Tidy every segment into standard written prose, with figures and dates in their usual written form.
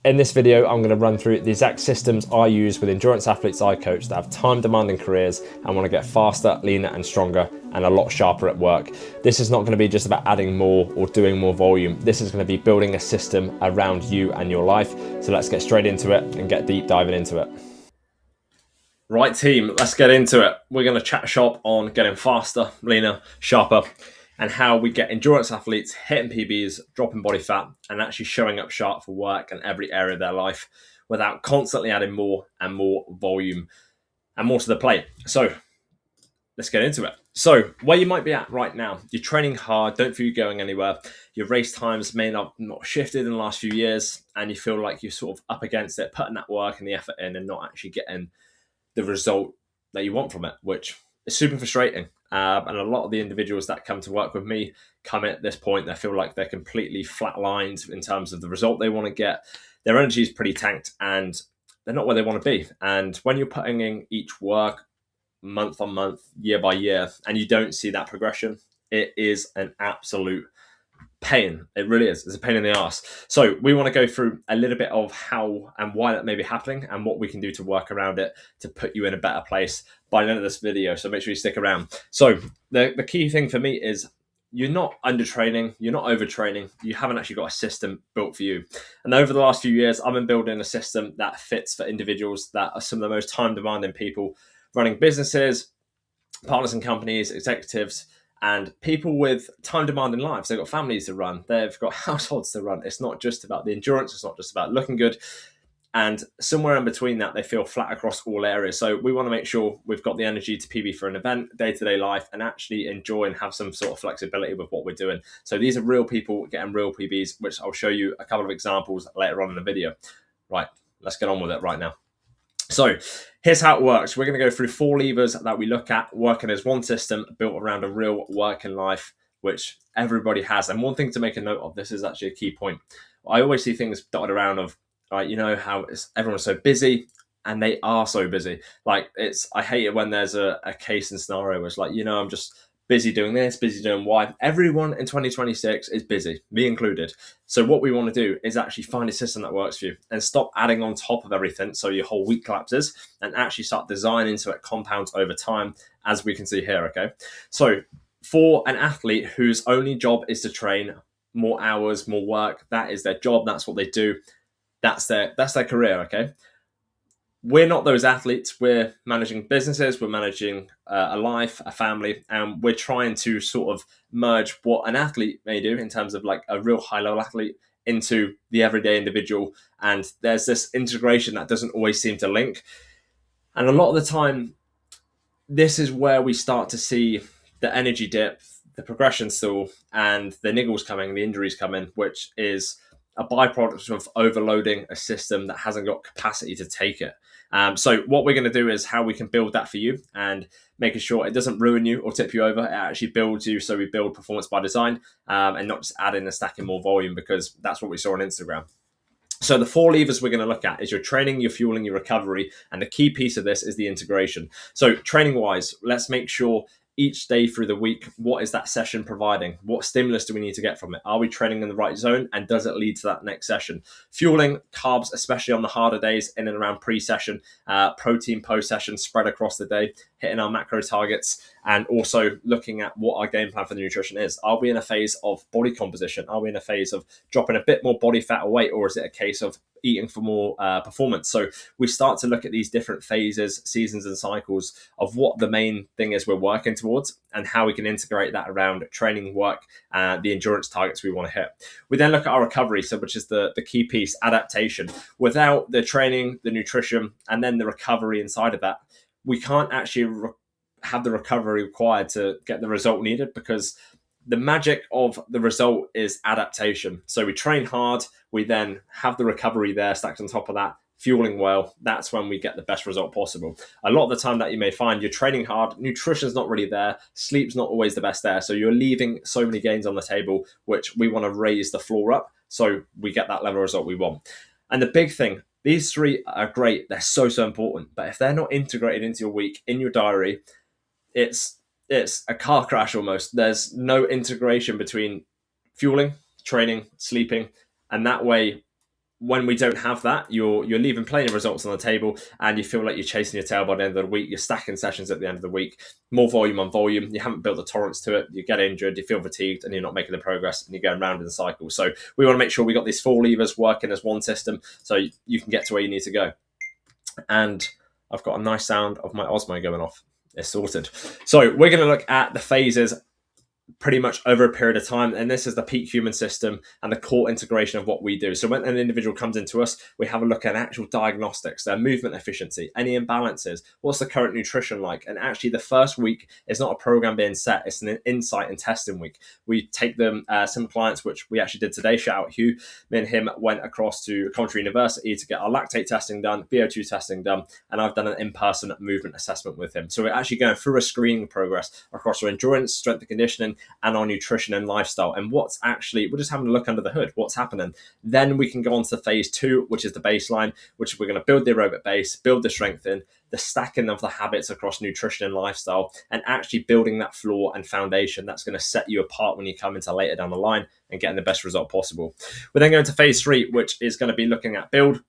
In this video, I'm going to run through the exact systems I use with endurance athletes I coach that have time-demanding careers and want to get faster, leaner and stronger and a lot sharper at work. This is not going to be just about adding more or doing more volume. This is going to be building a system around you and your life. So let's get straight into it and get deep diving into it. Right team, let's get into it. We're going to chat shop on getting faster, leaner, sharper, and how we get endurance athletes hitting PBs, dropping body fat, and actually showing up sharp for work and every area of their life without constantly adding more and more volume and more to the plate. So let's get into it. So where you might be at right now, you're training hard, don't feel you're going anywhere. Your race times may not shifted in the last few years, and you feel like you're sort of up against it, putting that work and the effort in and not actually getting the result that you want from it, which is super frustrating. And a lot of the individuals that come to work with me come at this point, they feel like they're completely flatlined in terms of the result they want to get. Their energy is pretty tanked and they're not where they want to be. And when you're putting in each work month on month, year by year, and you don't see that progression, it is an absolute pain. It really is. It's a pain in the ass. So we want to go through a little bit of how and why that may be happening and what we can do to work around it to put you in a better place by the end of this video. So make sure you stick around. So the key thing for me is you're not undertraining, you're not overtraining, you haven't actually got a system built for you. And over the last few years, I've been building a system that fits for individuals that are some of the most time demanding people running businesses, partners and companies, executives, and people with time-demanding lives. They've got families to run. They've got households to run. It's not just about the endurance. It's not just about looking good. And somewhere in between that, they feel flat across all areas. So we want to make sure we've got the energy to PB for an event, day-to-day life, and actually enjoy and have some sort of flexibility with what we're doing. So these are real people getting real PBs, which I'll show you a couple of examples later on in the video. Right, let's get on with it right now. So here's how it works. We're going to go through 4 levers that we look at working as one system built around a real working life, which everybody has. And one thing to make a note of, this is actually a key point. I always see things dotted around of, you know, how everyone's so busy, and they are so busy. Like I hate it when there's a case and scenario where it's like, you know, I'm just busy doing this, busy doing Y. Everyone in 2026 is busy, me included. So what we want to do is actually find a system that works for you and stop adding on top of everything so your whole week collapses, and actually start designing so it compounds over time, as we can see here, okay? So for an athlete whose only job is to train, more hours, more work, that is their job, that's what they do, that's their career, okay? We're not those athletes. We're managing businesses, we're managing a life, a family, and we're trying to sort of merge what an athlete may do in terms of like a real high-level athlete into the everyday individual. And there's this integration that doesn't always seem to link. And a lot of the time, this is where we start to see the energy dip, the progression stall, and the niggles coming, the injuries coming, which is a byproduct of overloading a system that hasn't got capacity to take it. So what we're going to do is how we can build that for you and making sure it doesn't ruin you or tip you over. It actually builds you. So we build performance by design and not just adding and stacking more volume, because that's what we saw on Instagram. So the 4 levers we're going to look at is your training, your fueling, your recovery. And the key piece of this is the integration. So training wise, let's make sure each day through the week, what is that session providing? What stimulus do we need to get from it? Are we training in the right zone? And does it lead to that next session? Fueling, carbs, especially on the harder days in and around pre-session, protein post-session spread across the day, hitting our macro targets, and also looking at what our game plan for the nutrition is. Are we in a phase of body composition? Are we in a phase of dropping a bit more body fat or weight? Or is it a case of eating for more performance? So we start to look at these different phases, seasons and cycles of what the main thing is we're working towards and how we can integrate that around training work, the endurance targets we want to hit. We then look at our recovery, so which is the key piece, adaptation. Without the training, the nutrition, and then the recovery inside of that, we can't actually have the recovery required to get the result needed, because the magic of the result is adaptation. So we train hard, we then have the recovery there stacked on top of that, fueling well. That's when we get the best result possible. A lot of the time that you may find you're training hard, nutrition's not really there, sleep's not always the best there. So you're leaving so many gains on the table, which we want to raise the floor up so we get that level of result we want. And the big thing, these 3 are great. They're so important. But if they're not integrated into your week, in your diary, it's a car crash almost. There's no integration between fueling, training, sleeping, and that way when we don't have that, you're leaving plenty of results on the table, and you feel like you're chasing your tail by the end of the week. You're stacking sessions at the end of the week, more volume on volume. You haven't built the tolerance to it. You get injured, you feel fatigued, and you're not making the progress, and you're going round in the cycle. So we want to make sure we got these 4 levers working as one system, so you can get to where you need to go. And I've got a nice sound of my Osmo going off. It's sorted. So we're going to look at the phases pretty much over a period of time, and this is the peak human system and the core integration of what we do. So when an individual comes into us, we have a look at actual diagnostics, their movement efficiency, any imbalances, what's the current nutrition like. And actually the first week is not a program being set, it's an insight and testing week. We take them, some clients which we actually did today, shout out Hugh, me and him went across to Coventry University to get our lactate testing done, VO2 testing done, and I've done an in-person movement assessment with him. So we're actually going through a screening progress across our endurance, strength and conditioning, and our nutrition and lifestyle, and what's actually, we're just having a look under the hood, what's happening. Then we can go on to phase 2, which is the baseline, which we're going to build the aerobic base, build the strength in, the stacking of the habits across nutrition and lifestyle, and actually building that floor and foundation that's going to set you apart when you come into later down the line and getting the best result possible. We're then going to phase 3, which is going to be looking at build.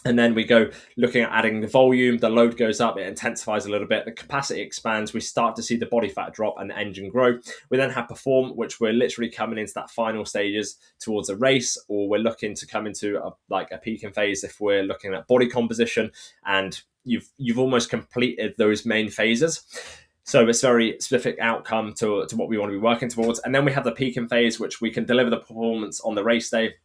And then we go looking at adding the volume, the load goes up, it intensifies a little bit, the capacity expands, we start to see the body fat drop and the engine grow. We then have perform, which we're literally coming into that final stages towards a race, or we're looking to come into a peaking phase if we're looking at body composition, and you've almost completed those main phases. So it's very specific outcome to what we want to be working towards. And then we have the peaking phase, which we can deliver the performance on the race day.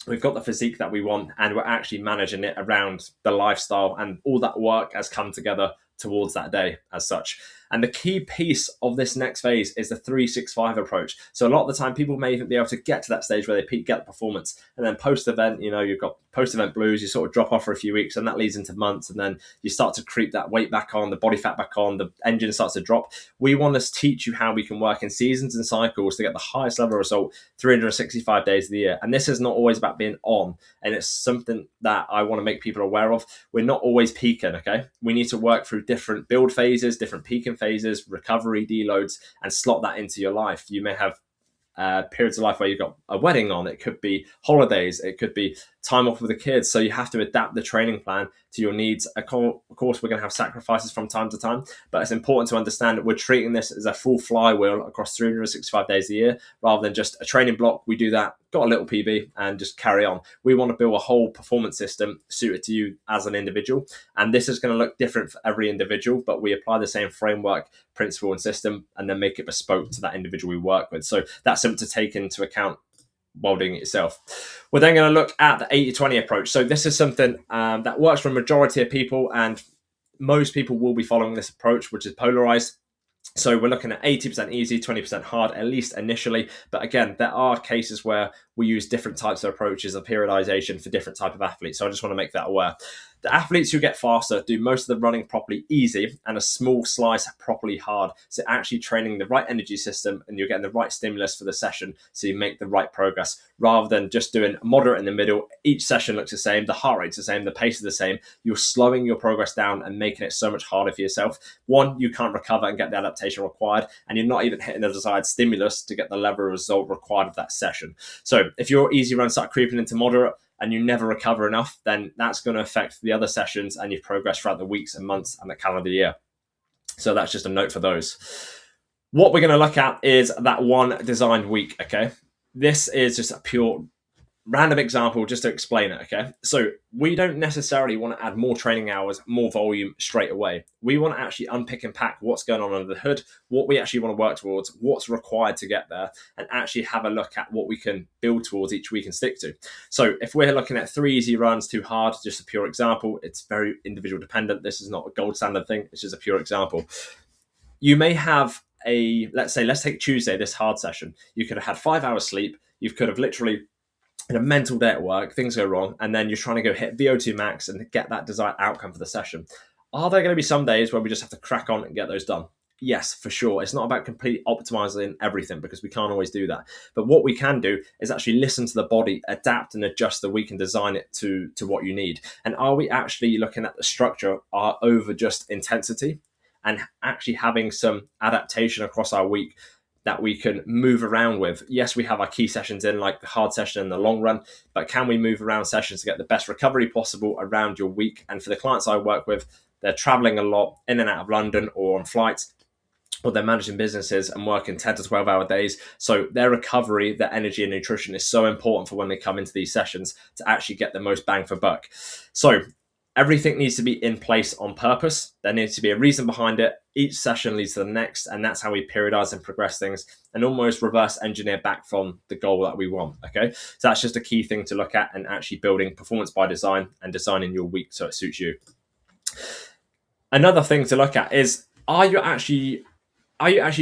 We've got the physique that we want, and we're actually managing it around the lifestyle, and all that work has come together towards that day as such. And the key piece of this next phase is the 365 approach. So a lot of the time people may even be able to get to that stage where they peak, get the performance, and then post-event, you've got post-event blues, you sort of drop off for a few weeks, and that leads into months, and then you start to creep that weight back on, the body fat back on, the engine starts to drop. We want to teach you how we can work in seasons and cycles to get the highest level of result 365 days of the year. And this is not always about being on, and it's something that I want to make people aware of. We're not always peaking, okay? We need to work through different build phases, different peaking phases, recovery, deloads, and slot that into your life. You may have periods of life where you've got a wedding on, it could be holidays, it could be time off with the kids. So you have to adapt the training plan to your needs. Of course, we're going to have sacrifices from time to time, but it's important to understand that we're treating this as a full flywheel across 365 days a year, rather than just a training block. We do that, got a little PB, and just carry on. We want to build a whole performance system suited to you as an individual. And this is going to look different for every individual, but we apply the same framework, principle, and system, and then make it bespoke to that individual we work with. So that's something to take into account while doing it yourself. We're then going to look at the 80-20 approach. So this is something that works for a majority of people, and most people will be following this approach, which is polarized. So we're looking at 80% easy, 20% hard, at least initially. But again, there are cases where we use different types of approaches of periodization for different type of athletes. So I just want to make that aware. The athletes who get faster do most of the running properly easy, and a small slice properly hard. So actually training the right energy system, and you're getting the right stimulus for the session, so you make the right progress, rather than just doing moderate in the middle. Each session looks the same, the heart rate's the same, the pace is the same. You're slowing your progress down and making it so much harder for yourself. One, you can't recover and get the adaptation required, and you're not even hitting the desired stimulus to get the level of result required of that session. So if your easy runs start creeping into moderate, and you never recover enough, then that's going to affect the other sessions and your progress throughout the weeks and months and the calendar year. So that's just a note for those. What we're going to look at is that one designed week, okay? This is just a pure random example just to explain it, okay? So we don't necessarily want to add more training hours, more volume straight away. We want to actually unpick and pack what's going on under the hood, what we actually want to work towards, what's required to get there, and actually have a look at what we can build towards each week and stick to. So if we're looking at 3 easy runs, 2 hard, just a pure example, it's very individual dependent. This is not a gold standard thing. It's just a pure example. You may have let's take Tuesday, this hard session. You could have had 5 hours sleep. You could have literally in a mental day at work, things go wrong, and then you're trying to go hit VO2 max and get that desired outcome for the session. Are there going to be some days where we just have to crack on and get those done? Yes, for sure. It's not about completely optimizing everything, because we can't always do that. But what we can do is actually listen to the body, adapt and adjust so we can design it to what you need. And are we actually looking at the structure over just intensity, and actually having some adaptation across our week that we can move around with. Yes, we have our key sessions in, like the hard session in the long run, but can we move around sessions to get the best recovery possible around your week? And for the clients I work with, they're traveling a lot in and out of London or on flights, or they're managing businesses and working 10 to 12 hour days. So their recovery, their energy and nutrition is so important for when they come into these sessions to actually get the most bang for buck. So everything needs to be in place on purpose. There needs to be a reason behind it. Each session leads to the next, and that's how we periodize and progress things and almost reverse engineer back from the goal that we want. Okay, so that's just a key thing to look at and actually building performance by design and designing your week so it suits you. Another thing to look at is, are you actually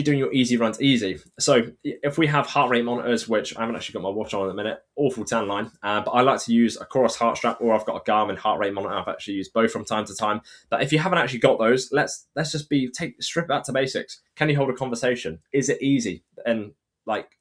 doing your easy runs easy? So if we have heart rate monitors, which I haven't actually got my watch on at the minute, awful tan line, but I like to use a Chorus heart strap, or I've got a Garmin heart rate monitor. I've actually used both from time to time. But if you haven't actually got those, let's just strip back to basics. Can you hold a conversation? Is it easy? And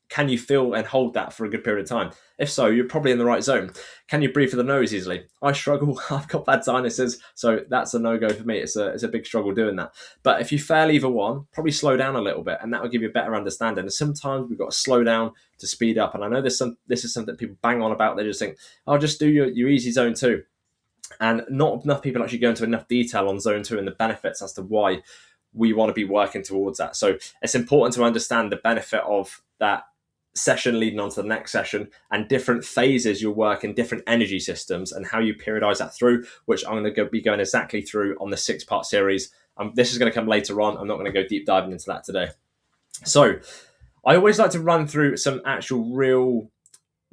can you feel and hold that for a good period of time? If so, you're probably in the right zone. Can you breathe through the nose easily? I struggle. I've got bad sinuses, so that's a no-go for me. It's a big struggle doing that. But if you fail either one, probably slow down a little bit, and that will give you a better understanding. And sometimes we've got to slow down to speed up. And I know this is something people bang on about. They just think, "Oh, just do your easy zone 2." And not enough people actually go into enough detail on zone 2 and the benefits as to why we want to be working towards that. So it's important to understand the benefit of that session leading on to the next session, and different phases you'll work in different energy systems, and how you periodize that through, which I'm going to be going exactly through on the 6-part series. This is going to come later on. I'm not going to go deep diving into that today. So I always like to run through some actual real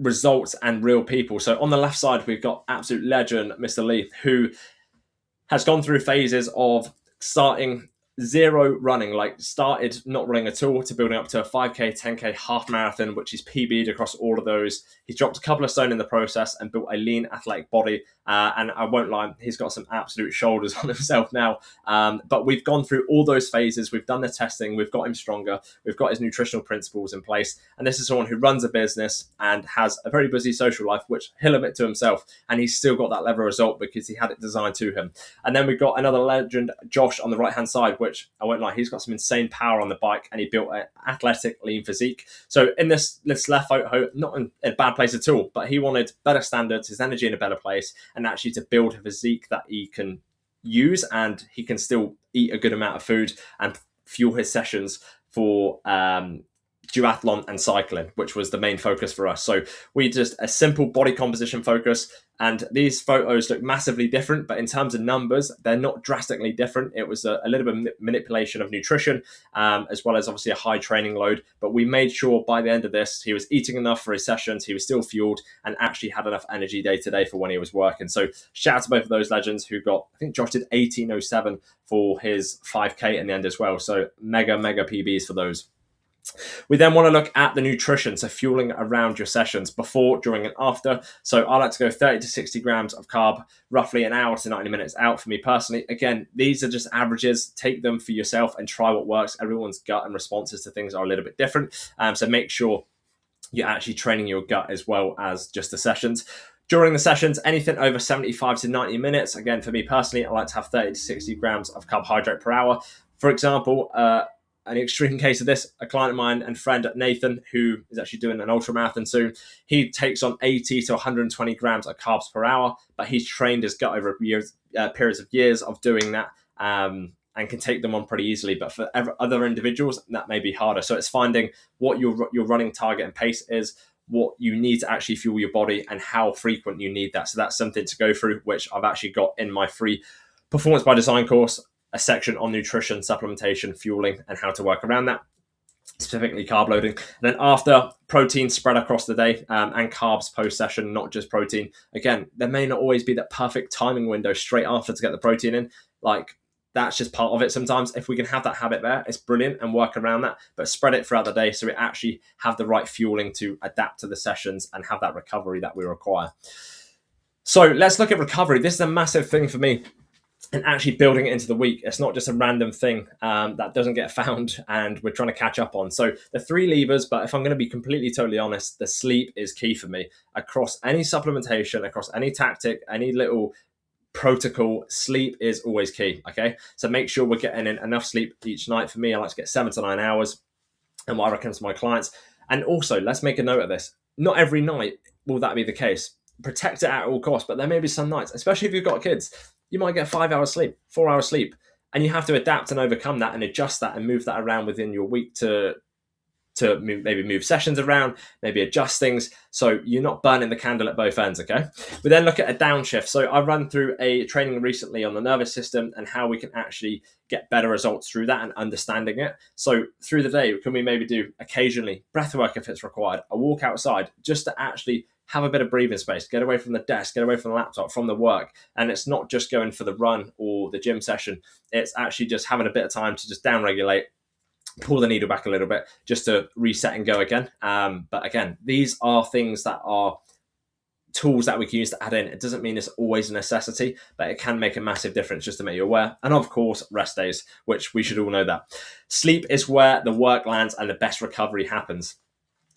results and real people. So on the left side, we've got absolute legend, Mr. Lee, who has gone through phases of starting zero running, started not running at all, to building up to a 5K, 10K, half marathon, which is PB'd across all of those. He's dropped a couple of stone in the process and built a lean athletic body. And I won't lie, he's got some absolute shoulders on himself now. But we've gone through all those phases. We've done the testing. We've got him stronger. We've got his nutritional principles in place. And this is someone who runs a business and has a very busy social life, which he'll admit to himself. And he's still got that level of result because he had it designed to him. And then we've got another legend, Josh, on the right-hand side, which I won't lie, he's got some insane power on the bike, and he built an athletic, lean physique. So in this left photo, not in a bad place at all, but he wanted better standards, his energy in a better place, and actually to build a physique that he can use, and he can still eat a good amount of food and fuel his sessions for duathlon and cycling, which was the main focus for us. So we just a simple body composition focus, and these photos look massively different, but in terms of numbers, they're not drastically different. It was a little bit of manipulation of nutrition, as well as obviously a high training load. But we made sure by the end of this, he was eating enough for his sessions, he was still fueled, and actually had enough energy day to day for when he was working. So shout out to both of those legends who got, I think Josh did 18:07 for his 5K in the end as well. So mega PBs for those. We then want to look at the nutrition, so fueling around your sessions before, during, and after. So I like to go 30 to 60 grams of carb, roughly an hour to 90 minutes out for me personally. Again, these are just averages. Take them for yourself and try what works. Everyone's gut and responses to things are a little bit different. So make sure you're actually training your gut as well as just the sessions. During the sessions, anything over 75 to 90 minutes. Again, for me personally, I like to have 30 to 60 grams of carbohydrate per hour. For example, an extreme case of this, a client of mine and friend, Nathan, who is actually doing an ultra marathon soon, he takes on 80 to 120 grams of carbs per hour, but he's trained his gut over periods of years of doing that, and can take them on pretty easily. But for other individuals, that may be harder. So it's finding what your running target and pace is, what you need to actually fuel your body, and how frequent you need that. So that's something to go through, which I've actually got in my free Performance by Design course, a section on nutrition, supplementation, fueling, and how to work around that, specifically carb loading. And then after, protein spread across the day, and carbs post-session, not just protein. Again, there may not always be that perfect timing window straight after to get the protein in. That's just part of it sometimes. If we can have that habit there, it's brilliant, and work around that, but spread it throughout the day so we actually have the right fueling to adapt to the sessions and have that recovery that we require. So let's look at recovery. This is a massive thing for me. And actually building it into the week. It's not just a random thing that doesn't get found and we're trying to catch up on. So the 3 levers, but if I'm going to be completely totally honest, the sleep is key for me. Across any supplementation, across any tactic, any little protocol, sleep is always key, okay? So make sure we're getting in enough sleep each night. For me, I like to get 7 to 9 hours. and what I recommend to my clients. And also, let's make a note of this. Not every night will that be the case. Protect it at all costs, but there may be some nights, especially if you've got kids, you might get 5 hours sleep, 4 hours sleep, and you have to adapt and overcome that and adjust that and move that around within your week to maybe move sessions around, maybe adjust things so you're not burning the candle at both ends, okay? We then look at a downshift. So I ran through a training recently on the nervous system and how we can actually get better results through that and understanding it. So through the day, can we maybe do occasionally breath work if it's required, a walk outside, just to actually have a bit of breathing space, get away from the desk, get away from the laptop, from the work. And it's not just going for the run or the gym session. It's actually just having a bit of time to just downregulate, pull the needle back a little bit just to reset and go again. But again, these are things that are tools that we can use to add in. It doesn't mean it's always a necessity, but it can make a massive difference just to make you aware. And of course, rest days, which we should all know that. Sleep is where the work lands and the best recovery happens,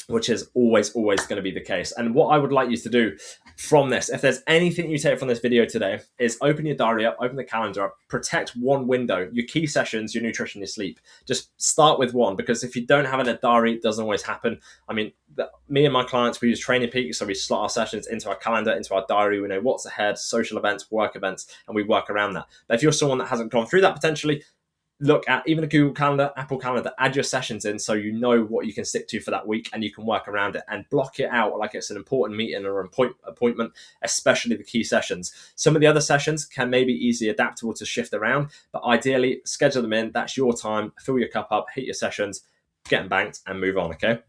which is always going to be the case. And what I would like you to do from this, if there's anything you take from this video today, is open your diary up, open the calendar up, protect one window, your key sessions, your nutrition, your sleep. Just start with one, because if you don't have it in a diary, it doesn't always happen. I mean, me and my clients, we use Training Peak, so we slot our sessions into our calendar, into our diary. We know what's ahead, social events, work events, and we work around that. But if you're someone that hasn't gone through that potentially, look at even a Google Calendar, Apple Calendar, add your sessions in so you know what you can stick to for that week and you can work around it and block it out like it's an important meeting or appointment, especially the key sessions. Some of the other sessions can maybe easily adaptable to shift around, but ideally schedule them in. That's your time. Fill your cup up, hit your sessions, get them banked and move on, okay?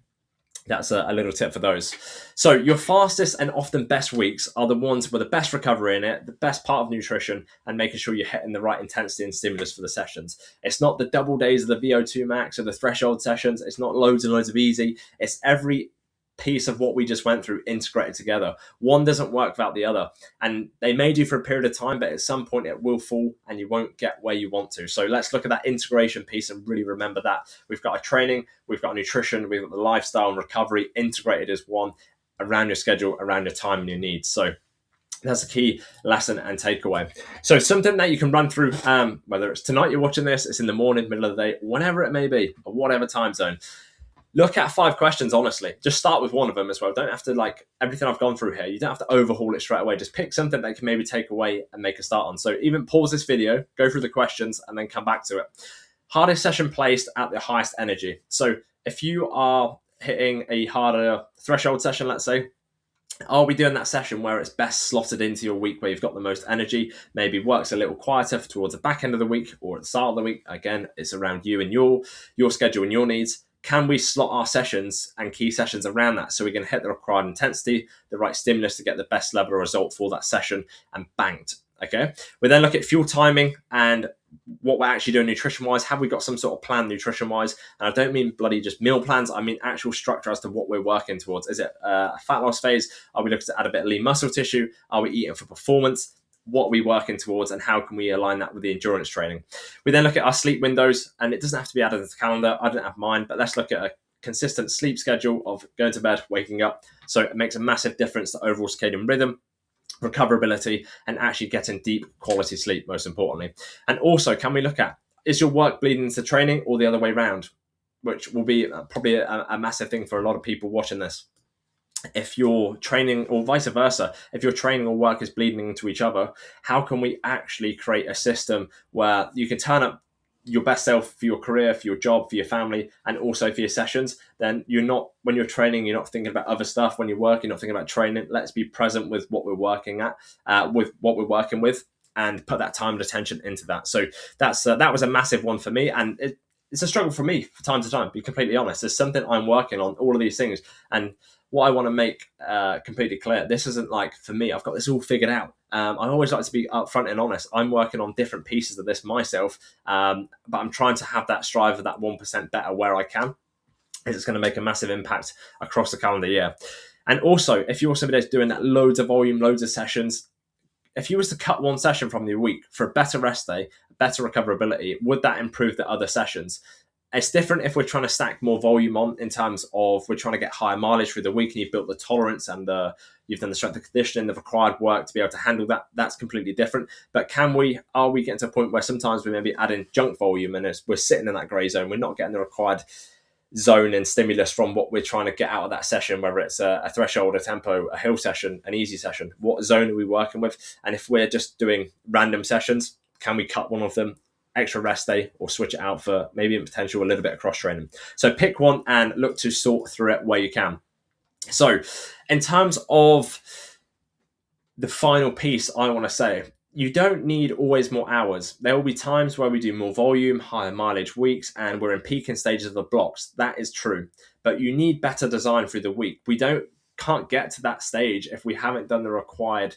That's a little tip for those. So your fastest and often best weeks are the ones with the best recovery in it, the best part of nutrition, and making sure you're hitting the right intensity and stimulus for the sessions. It's not the double days of the VO2 max or the threshold sessions. It's not loads and loads of easy. It's every piece of what we just went through integrated together. One doesn't work without the other, and they may do for a period of time, but at some point it will fall and you won't get where you want to. So let's look at that integration piece and really remember that we've got our training, we've got nutrition, we've got the lifestyle and recovery integrated as one around your schedule, around your time and your needs. So that's a key lesson and takeaway. So something that you can run through, whether it's tonight you're watching this, it's in the morning, middle of the day, whenever it may be, or whatever time zone. Look at 5 questions, honestly. Just start with one of them as well. Don't have to, like everything I've gone through here, you don't have to overhaul it straight away. Just pick something that you can maybe take away and make a start on. So even pause this video, go through the questions, and then come back to it. Hardest session placed at the highest energy. So if you are hitting a harder threshold session, let's say, are we doing that session where it's best slotted into your week where you've got the most energy? Maybe works a little quieter towards the back end of the week or at the start of the week. Again, it's around you and your schedule and your needs. Can we slot our sessions and key sessions around that so we can hit the required intensity, the right stimulus to get the best level of result for that session and banked? Okay. We then look at fuel timing and what we're actually doing nutrition-wise. Have we got some sort of plan nutrition-wise? And I don't mean bloody just meal plans. I mean actual structure as to what we're working towards. Is it a fat loss phase? Are we looking to add a bit of lean muscle tissue? Are we eating for performance? What are we working towards and how can we align that with the endurance training? We then look at our sleep windows, and it doesn't have to be added to the calendar. I don't have mine, but let's look at a consistent sleep schedule of going to bed, waking up. So it makes a massive difference to overall circadian rhythm, recoverability, and actually getting deep quality sleep, most importantly. And also, can we look at, is your work bleeding into training or the other way around? Which will be probably a massive thing for a lot of people watching this. If you're training or vice versa, if your training or work is bleeding into each other, how can we actually create a system where you can turn up your best self for your career, for your job, for your family, and also for your sessions? Then you're not, when you're training, you're not thinking about other stuff. When you work, you're not thinking about training. Let's be present with what we're working at, with what we're working with, and put that time and attention into that. So that was a massive one for me, and it's a struggle for me from time to time, to be completely honest. There's something I'm working on, all of these things. And what I want to make completely clear, this isn't like, for me, I've got this all figured out. I always like to be upfront and honest. I'm working on different pieces of this myself, but I'm trying to have that strive for that 1% better where I can. It's going to make a massive impact across the calendar year. And also, if you're somebody that's doing that loads of volume, loads of sessions, if you was to cut one session from your week for a better rest day, better recoverability, would that improve the other sessions? It's different if we're trying to stack more volume on, in terms of we're trying to get higher mileage through the week and you've built the tolerance and you've done the strength and conditioning, the required work to be able to handle that. That's completely different. But are we getting to a point where sometimes we may be adding junk volume and we're sitting in that grey zone, we're not getting the required zone and stimulus from what we're trying to get out of that session, whether it's a threshold, a tempo, a hill session, an easy session. What zone are we working with? And if we're just doing random sessions, can we cut one of them, extra rest day, or switch it out for maybe in potential a little bit of cross training? So pick one and look to sort through it where you can. So in terms of the final piece, I want to say, you don't need always more hours. There will be times where we do more volume, higher mileage weeks, and we're in peaking stages of the blocks. That is true. But you need better design through the week. We can't get to that stage if we haven't done the required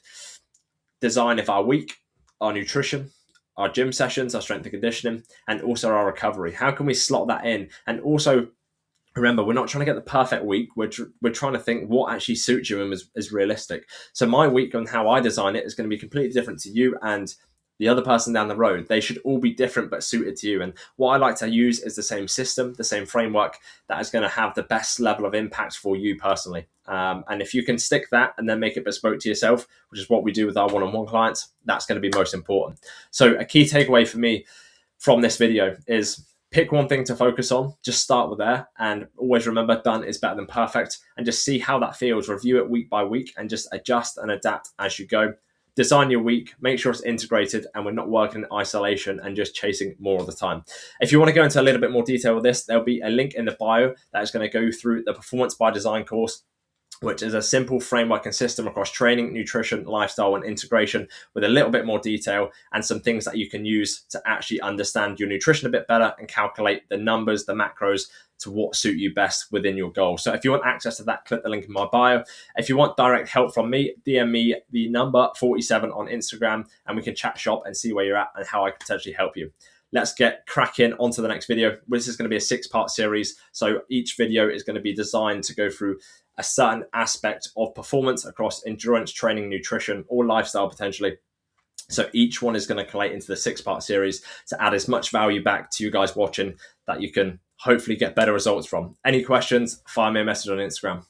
design of our week, our nutrition, our gym sessions, our strength and conditioning, and also our recovery. How can we slot that in? And also, remember, we're not trying to get the perfect week. We're trying to think what actually suits you and is realistic. So my week and how I design it is going to be completely different to you and the other person down the road. They should all be different but suited to you. And what I like to use is the same system, the same framework that is going to have the best level of impact for you personally. And if you can stick that and then make it bespoke to yourself, which is what we do with our one-on-one clients, that's going to be most important. So a key takeaway for me from this video is pick one thing to focus on, just start with there, and always remember done is better than perfect, and just see how that feels. Review it week by week and just adjust and adapt as you go. Design your week, make sure it's integrated and we're not working in isolation and just chasing more of the time. If you want to go into a little bit more detail with this, there'll be a link in the bio that is going to go through the Performance by Design course, which is a simple framework and system across training, nutrition, lifestyle, and integration with a little bit more detail and some things that you can use to actually understand your nutrition a bit better and calculate the numbers, the macros to what suit you best within your goal. So if you want access to that, click the link in my bio. If you want direct help from me, DM me the number 47 on Instagram and we can chat shop and see where you're at and how I can potentially help you. Let's get cracking onto the next video. This is going to be a 6-part series. So each video is going to be designed to go through a certain aspect of performance across endurance, training, nutrition, or lifestyle potentially. So each one is going to collate into the 6-part series to add as much value back to you guys watching that you can hopefully get better results from. Any questions, fire me a message on Instagram.